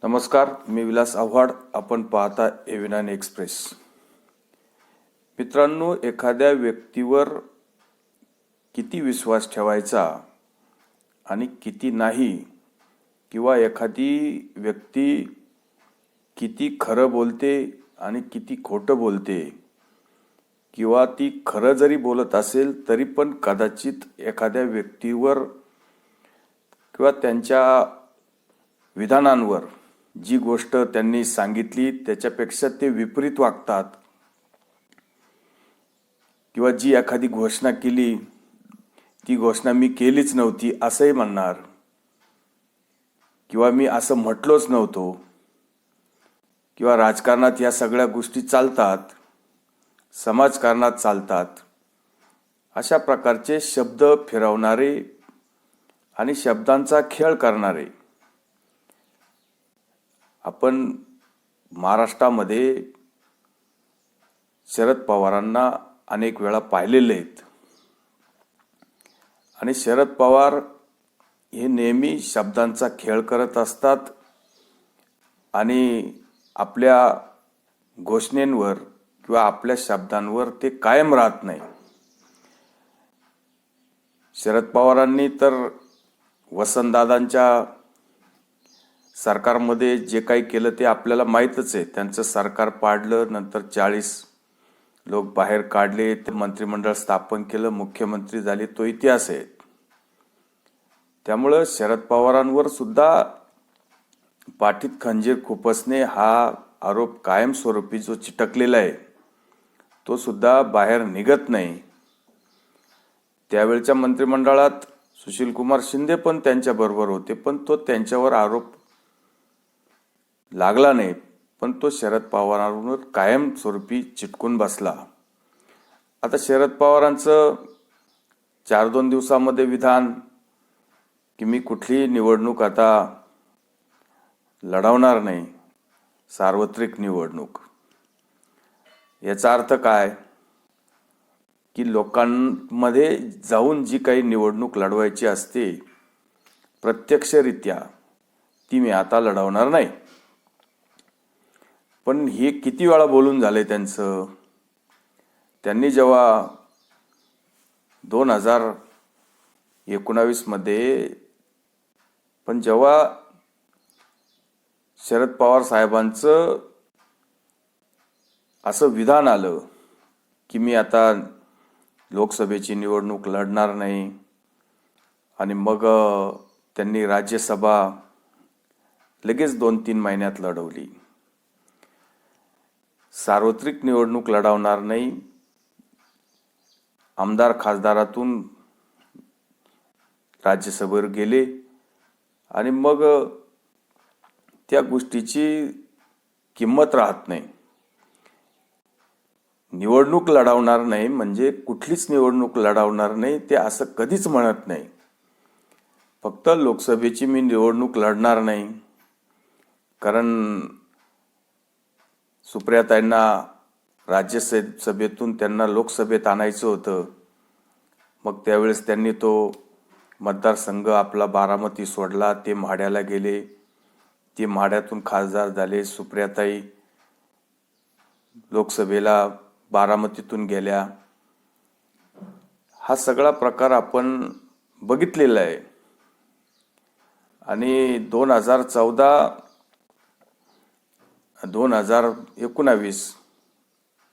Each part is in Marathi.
नमस्कार, मी विलास आव्हाड. आपण पाहता A9 एक्सप्रेस. मित्रांनो, एखाद्या व्यक्तीवर किती विश्वास ठेवायचा आणि किती नाही, किंवा एखादी व्यक्ती किती खरं बोलते आणि किती खोटं बोलते, किंवा ती खरं जरी बोलत असेल तरी पण कदाचित एखाद्या व्यक्तीवर किंवा त्यांच्या विधानांवर जी गोष्ट त्यांनी सांगितली त्याच्यापेक्षा ते विपरीत वागतात, किंवा जी एखादी घोषणा केली ती घोषणा मी केलीच नव्हती असंही म्हणणार, किंवा मी असं म्हटलोच नव्हतो, किंवा राजकारणात या सगळ्या गोष्टी चालतात, समाजकारणात चालतात. अशा प्रकारचे शब्द फिरवणारे आणि शब्दांचा खेळ करणारे आपण महाराष्ट्रामध्ये शरद पवारांना अनेक वेळा पाहिलेले आहेत. आणि शरद पवार हे नेहमी शब्दांचा खेळ करत असतात आणि आपल्या घोषणेंवर किंवा आपल्या शब्दांवर ते कायम राहत नाही. शरद पवारांनी तर वसंतदादांच्या सरकारमध्ये जे काही केलं ते आपल्याला माहीतच आहे. त्यांचं सरकार पाडलं, नंतर 40 लोक बाहेर काढले, ते मंत्रिमंडळ स्थापन केलं, मुख्यमंत्री झाले, तो इतिहास आहे. त्यामुळं शरद पवारांवर सुद्धा पाठीत खंजीर खुपसणे हा आरोप कायमस्वरूपी जो चिटकलेला आहे तो सुद्धा बाहेर निघत नाही. त्यावेळच्या मंत्रिमंडळात सुशीलकुमार शिंदे पण त्यांच्याबरोबर होते, पण तो त्यांच्यावर आरोप लागला नाही, पण तो शरद पवारांवर कायमस्वरूपी चिटकून बसला. आता शरद पवारांचं 4-2 दिवसामध्ये विधान की मी कुठलीही निवडणूक आता लढवणार नाही, सार्वत्रिक निवडणूक. याचा अर्थ काय की लोकांमध्ये जाऊन जी काही निवडणूक लढवायची असते प्रत्यक्षरित्या ती मी आता लढवणार नाही. पण हे किती वेळा बोलून झाले त्यांचं. त्यांनी जेव्हा 2019 मध्ये पण जेव्हा शरद पवार साहेबांचं असं विधान आलं की मी आता लोकसभेची निवडणूक लढणार नाही, आणि मग त्यांनी राज्यसभा लगेच 2-3 महिन्यात लढवली. सार्वत्रिक निवडणूक लढवणार नाही, आमदार खासदारातून राज्यसभेवर गेले, आणि मग त्या गोष्टीची किंमत राहत नाही. निवडणूक लढवणार नाही म्हणजे कुठलीच निवडणूक लढवणार नाही ते असं कधीच म्हणत नाही. फक्त लोकसभेची मी निवडणूक लढणार नाही, कारण सुप्रियाताईंना राज्यसभेतून त्यांना लोकसभेत आणायचं होतं. मग त्यावेळेस त्यांनी तो मतदारसंघ आपला बारामती सोडला, ते माढ्याला गेले, ते माढ्यातून खासदार झाले. सुप्रियाताई लोकसभेला बारामतीतून गेल्या. हा सगळा प्रकार आपण बघितलेला आहे. आणि 2014-2019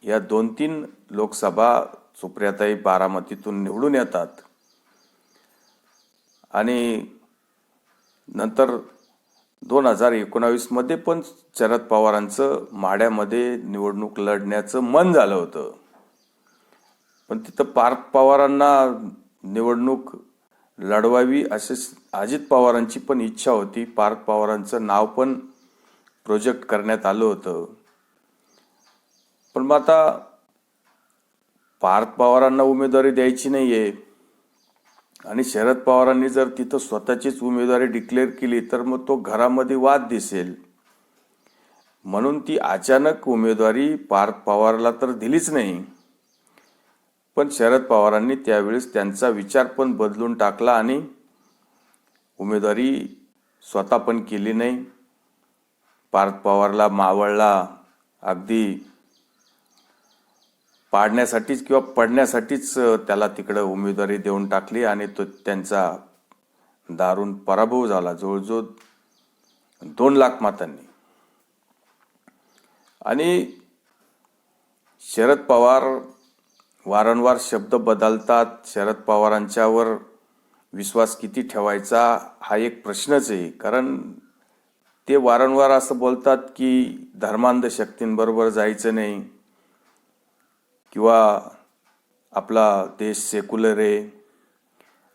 या 2-3 लोकसभा सुप्रियाताई बारामतीतून निवडून येतात, आणि नंतर 2019 मध्ये पण शरद पवारांचं माढ्यामध्ये निवडणूक लढण्याचं मन झालं होतं. पण तिथं पार्थ पवारांना निवडणूक लढवावी असे अजित पवारांची पण इच्छा होती. पार्थ पवारांचं नाव पण प्रोजेक्ट करण्यात आलं होतं. पण मग आता पार्थ पवारांना उमेदवारी द्यायची नाहीये, आणि शरद पवारांनी जर तिथं स्वतःचीच उमेदवारी डिक्लेअर केली तर मग तो घरामध्ये वाद दिसेल. म्हणून ती अचानक उमेदवारी पार्थ पवारला तर दिलीच नाही. पण शरद पवारांनी त्यावेळेस त्यांचा विचार पण बदलून टाकला आणि उमेदवारी स्वतः पण केली नाही, पार्थ पवारला मावळला अगदी पाडण्यासाठीच किंवा पडण्यासाठीच त्याला तिकडं उमेदवारी देऊन टाकली आणि तो त्यांचा दारुण पराभव झाला जवळजवळ 2 लाख मतांनी. आणि शरद पवार वारंवार शब्द बदलतात. शरद पवारांच्यावर विश्वास किती ठेवायचा हा एक प्रश्नच आहे. कारण ते वारंवार असं बोलतात की धर्मांध शक्तींबरोबर जायचं नाही किंवा आपला देश सेक्युलर आहे,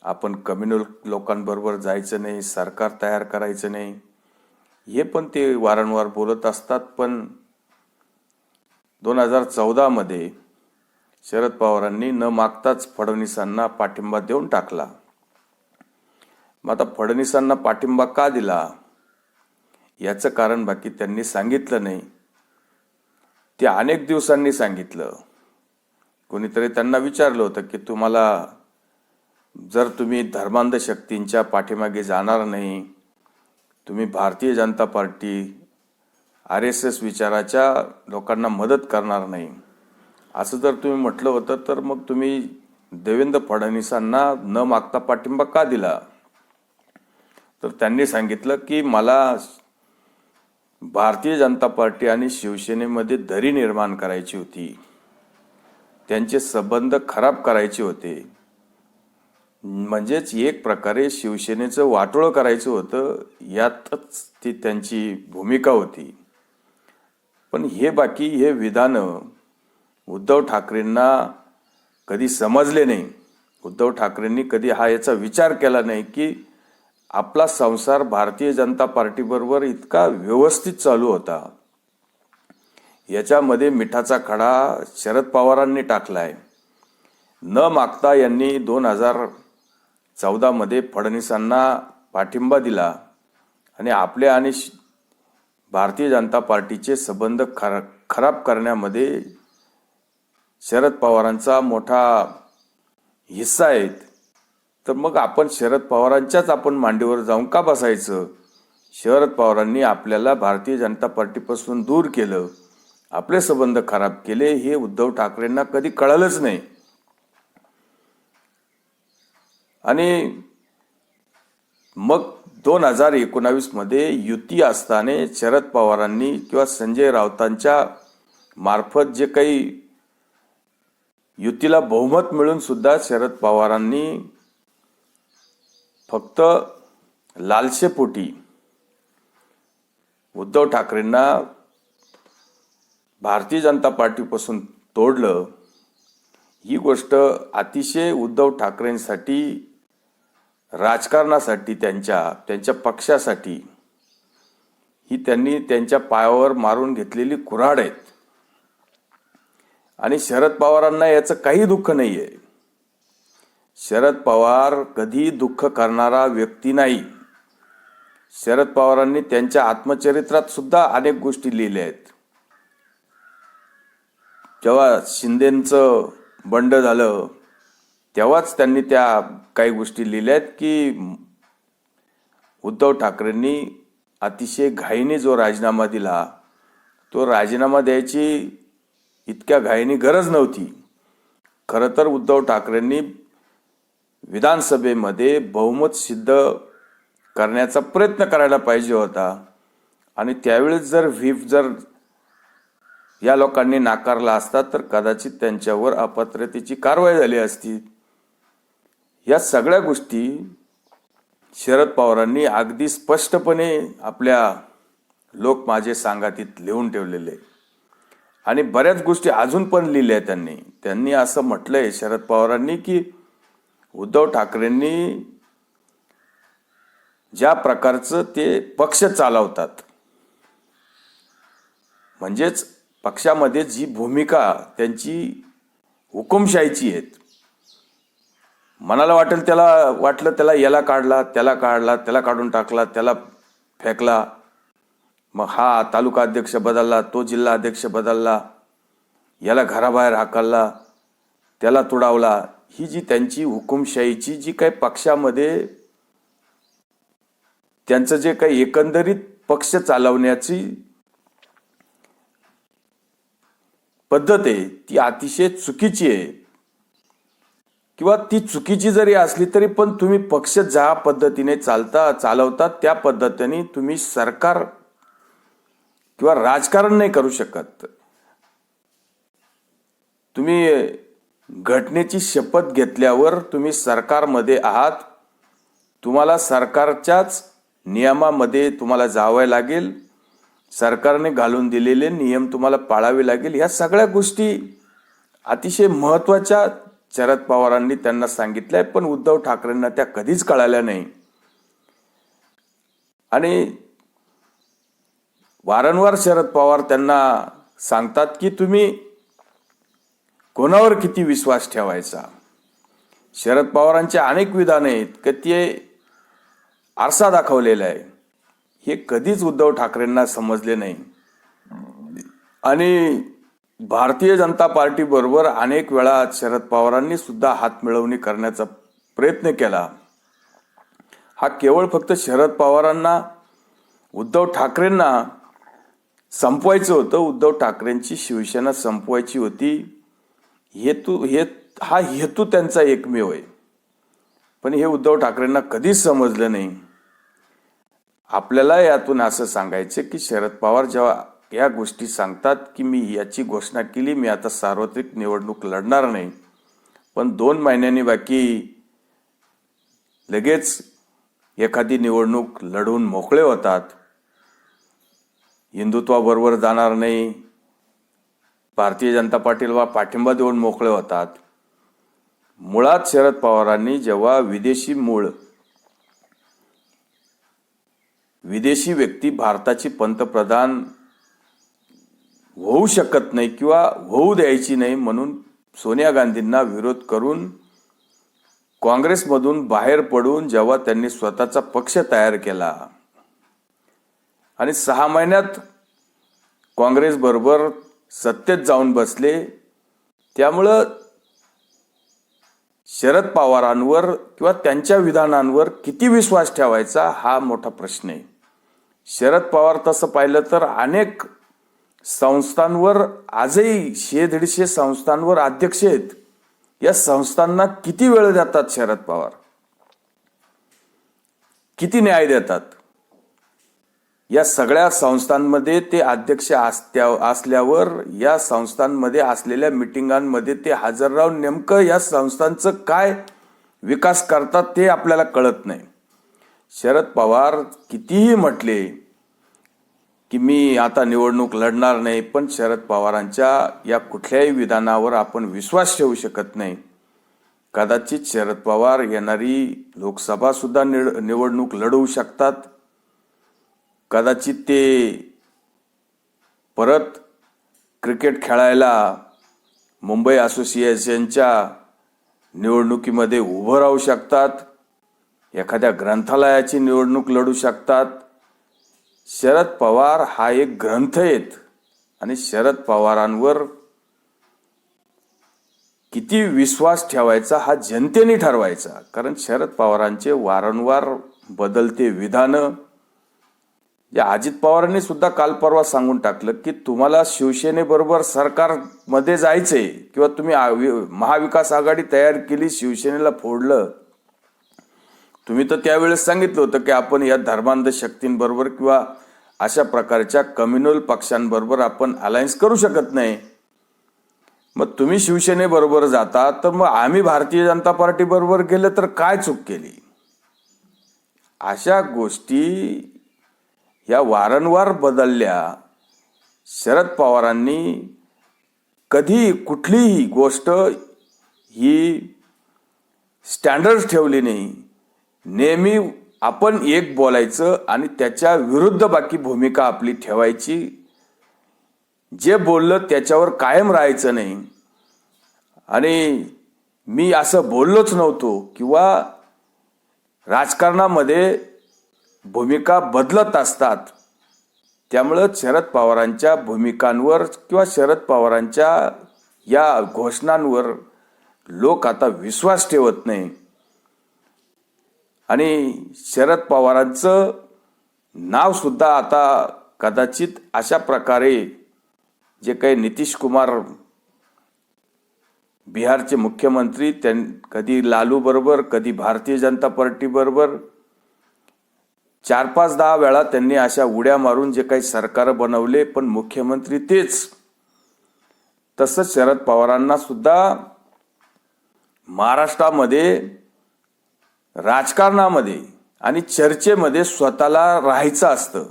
आपण कम्युनल लोकांबरोबर जायचं नाही, सरकार तयार करायचं नाही, हे पण ते वारंवार बोलत असतात. पण 2014 मध्ये शरद पवारांनी न मागताच फडणवीसांना पाठिंबा देऊन टाकला. मग आता फडणवीसांना पाठिंबा का दिला याचं कारण बाकी त्यांनी सांगितलं नाही. ते अनेक दिवसांनी सांगितलं. कोणीतरी त्यांना विचारलं होतं की तुम्हाला जर तुम्ही धर्मांध शक्तींच्या पाठीमागे जाणार नाही, तुम्ही भारतीय जनता पार्टी RSS विचाराच्या लोकांना मदत करणार नाही, असं जर तुम्ही म्हटलं होतं तर मग तुम्ही देवेंद्र फडणवीसांना न मागता पाठिंबा का दिला? तर त्यांनी सांगितलं की मला भारतीय जनता पार्टी आणि शिवसेनेमध्ये दरी निर्माण करायची होती, त्यांचे संबंध खराब करायचे होते, म्हणजेच एक प्रकारे शिवसेनेचं वाटोळं करायचं होतं, यातच ती त्यांची भूमिका होती. पण हे विधानं उद्धव ठाकरेंना कधी समजले नाही. उद्धव ठाकरेंनी कधी याचा विचार केला नाही की आपला संसार भारतीय जनता पार्टीबरोबर इतका व्यवस्थित चालू होता, याच्यामध्ये मिठाचा खडा शरद पवारांनी टाकलाय. न मागता यांनी 2014 मध्ये फडणवीसांना पाठिंबा दिला आणि आपले आणि भारतीय जनता पार्टीचे संबंध खराब करण्यामध्ये शरद पवारांचा मोठा हिस्सा आहे. तर मग आपण शरद पवारांच्याच मांडीवर जाऊन का बसायचं? शरद पवारांनी आपल्याला भारतीय जनता पार्टीपासून दूर केलं, आपले संबंध खराब केले, हे उद्धव ठाकरेंना कधी कळलंच नाही. आणि मग 2019 मध्ये युती असताना शरद पवारांनी किंवा संजय राऊतांच्या मार्फत जे काही युतीला बहुमत मिळून सुद्धा शरद पवारांनी फक्त लालसेपोटी उद्धव ठाकरेंना भारतीय जनता पार्टीपासून तोडलं. ही गोष्ट अतिशय उद्धव ठाकरेंसाठी, राजकारणासाठी, त्यांच्या पक्षासाठी ही त्यांनी त्यांच्या पायावर मारून घेतलेली कुऱ्हाड आहेत. आणि शरद पवारांना याचं काही दुःख नाहीये. शरद पवार कधी दुःख करणारा व्यक्ती नाही. शरद पवारांनी त्यांच्या आत्मचरित्रात सुद्धा अनेक गोष्टी लिहिल्या आहेत. जेव्हा शिंदेंचं बंड झालं तेव्हाच त्यांनी त्या काही गोष्टी लिहिल्या आहेत की उद्धव ठाकरेंनी अतिशय घाईने जो राजीनामा दिला, तो राजीनामा द्यायची इतक्या घाईने गरज नव्हती. खरं तर उद्धव ठाकरेंनी विधानसभेमध्ये बहुमत सिद्ध करण्याचा प्रयत्न करायला पाहिजे होता. आणि त्यावेळेस जर व्हीप या लोकांनी नाकारला असता तर कदाचित त्यांच्यावर अपात्रतेची कारवाई झाली असती. या सगळ्या गोष्टी शरद पवारांनी अगदी स्पष्टपणे आपल्या लोक माझे सांगातीत लिहून ठेवलेले आणि बऱ्याच गोष्टी अजून पण लिहिल्या. त्यांनी असं म्हटलंय शरद पवारांनी की उद्धव ठाकरेंनी ज्या प्रकारचं ते पक्ष चालवतात, म्हणजेच पक्षामध्ये जी भूमिका त्यांची हुकुमशाहीची आहे, मनाला वाटलं त्याला याला काढला, त्याला काढून टाकला, त्याला फेकला, मग हा तालुका अध्यक्ष बदलला, तो जिल्हा अध्यक्ष बदलला, याला घराबाहेर हाकलला, त्याला तुडावला. ही जी त्यांची हुकुमशाहीची जी काही पक्षामध्ये त्यांचं जे काही एकंदरीत पक्ष चालवण्याची पद्धत आहे ती अतिशय चुकीची आहे, किंवा ती चुकीची जरी असली तरी पण तुम्ही पक्ष ज्या पद्धतीने चालवतात त्या पद्धतीने तुम्ही सरकार किंवा राजकारण नाही करू शकत. तुम्ही घटनेची शपथ घेतल्यावर तुम्ही सरकारमध्ये आहात, तुम्हाला सरकारच्याच नियमामध्ये तुम्हाला जावं लागेल, सरकारने घालून दिलेले नियम तुम्हाला पाळावे लागेल. या सगळ्या गोष्टी अतिशय महत्त्वाच्या शरद पवारांनी त्यांना सांगितलंय, पण उद्धव ठाकरेंना त्या कधीच कळाल्या नाही. आणि वारंवार शरद पवार त्यांना सांगतात की तुम्ही कोणावर किती विश्वास ठेवायचा. शरद पवारांचे अनेक विधान आहेत की ते आरसा दाखवलेला आहे, हे कधीच उद्धव ठाकरेंना समजले नाही. आणि भारतीय जनता पार्टी बरोबर अनेक वेळा शरद पवारांनी सुद्धा हातमिळवणी करण्याचा प्रयत्न केला. हा केवळ फक्त शरद पवारांना, उद्धव ठाकरेंना संपवायचं होतं, उद्धव ठाकरेंची शिवसेना संपवायची होती. हा हेतू त्यांचा एकमेव आहे. पण हे उद्धव ठाकरेंना कधीच समजलं नाही. आपल्याला यातून असं सांगायचं की शरद पवार जेव्हा या गोष्टी सांगतात की मी याची घोषणा केली, मी आता सार्वत्रिक निवडणूक लढणार नाही, पण 2 महिन्यांनी बाकी लगेच एखादी निवडणूक लढवून मोकळे होतात, हिंदुत्वाबरोबर जाणार नाही, भारतीय जनता पार्टीला पाठिंबा देऊन मोकळे होतात. मुळात शरद पवारांनी जेव्हा विदेशी व्यक्ती भारताची पंतप्रधान होऊ शकत नाही किंवा होऊ द्यायची नाही म्हणून सोनिया गांधींना विरोध करून काँग्रेसमधून बाहेर पडून जेव्हा त्यांनी स्वतःचा पक्ष तयार केला आणि 6 महिन्यात काँग्रेस बरोबर सत्तेत जाऊन बसले, त्यामुळं शरद पवारांवर किंवा त्यांच्या विधानांवर किती विश्वास ठेवायचा हा मोठा प्रश्न आहे. शरद पवार तसं पाहिलं तर अनेक संस्थांवर आजही 100-150 संस्थांवर अध्यक्ष आहेत. या संस्थांना किती वेळ देतात शरद पवार, किती न्याय देतात. या सगळ्या संस्थांमध्ये ते अध्यक्ष असल्यावर या संस्थांमध्ये असलेल्या मिटिंगांमध्ये ते हजर राहून नेमकं या संस्थांचं काय विकास करतात ते आपल्याला कळत नाही. शरद पवार कितीही म्हटले की मी आता निवडणूक लढणार नाही, पण शरद पवारांच्या या कुठल्याही विधानावर आपण विश्वास ठेवू शकत नाही. कदाचित शरद पवार येणारी लोकसभा सुद्धा निवडणूक लढवू शकतात. कदाचित ते परत क्रिकेट खेळायला मुंबई असोसिएशनच्या निवडणुकीमध्ये उभं राहू शकतात, एखाद्या ग्रंथालयाची निवडणूक लढू शकतात. शरद पवार हा एक ग्रंथ आहेत आणि शरद पवारांवर किती विश्वास ठेवायचा हा जनतेने ठरवायचा. कारण शरद पवारांचे वारंवार बदलते विधानं, या अजित पवारांनी सुद्धा काल परवा सांगून टाकलं की तुम्हाला शिवसेनेबरोबर सरकारमध्ये जायचंय किंवा तुम्ही महाविकास आघाडी तयार केली, शिवसेनेला फोडलं. तुम्ही तर त्यावेळेस सांगितलं होतं की आपण या धर्मांध शक्तींबरोबर किंवा अशा प्रकारच्या कम्युनल पक्षांबरोबर आपण अलायन्स करू शकत नाही. मग तुम्ही शिवसेनेबरोबर जाता, तर मग आम्ही भारतीय जनता पार्टी बरोबर गेलं तर काय चूक केली. अशा गोष्टी या वारंवार बदलल्या. शरद पवारांनी कधी कुठलीही गोष्ट ही स्टँडर्ड ठेवली नाही. नेहमी आपण एक बोलायचं आणि त्याच्या विरुद्ध बाकी भूमिका आपली ठेवायची. जे बोललं त्याच्यावर कायम राहायचं नाही. आणि मी असं बोललोच नव्हतो किंवा राजकारणामध्ये भूमिका बदलत असतात. त्यामुळं शरद पवारांच्या भूमिकांवर किंवा शरद पवारांच्या या घोषणांवर लोक आता विश्वास ठेवत नाही. आणि शरद पवारांचं नाव सुद्धा आता कदाचित अशा प्रकारे जे काही नितीश कुमार बिहारचे मुख्यमंत्री कधी लालू बरोबर, कधी भारतीय जनता पार्टी बरोबर 4-5-10 वेळा त्यांनी अशा उड्या मारून जे काही सरकार बनवले, पण मुख्यमंत्री तेच. तसंच शरद पवारांना सुद्धा महाराष्ट्रामध्ये राजकारणामध्ये आणि चर्चेमध्ये स्वतःला राहायचं असतं.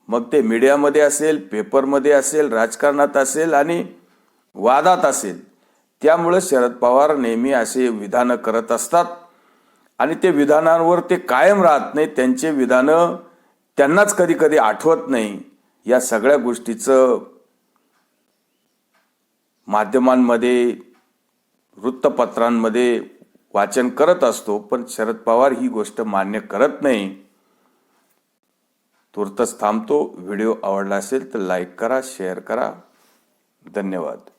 मग ते मीडियामध्ये असेल, पेपरमध्ये असेल, राजकारणात असेल आणि वादात असेल. त्यामुळे शरद पवार नेहमी असे विधानं करत असतात आणि ते विधानांवर ते कायम राहत नाही. त्यांचे विधानं त्यांनाच कधी कधी आठवत नाही. या सगळ्या गोष्टीचं माध्यमांमध्ये, वृत्तपत्रांमध्ये वाचन करत असतो, पण शरद पवार ही गोष्ट मान्य करत नाही. तुर्तच थांबतो. व्हिडिओ आवडला असेल तर लाईक करा, शेअर करा. धन्यवाद.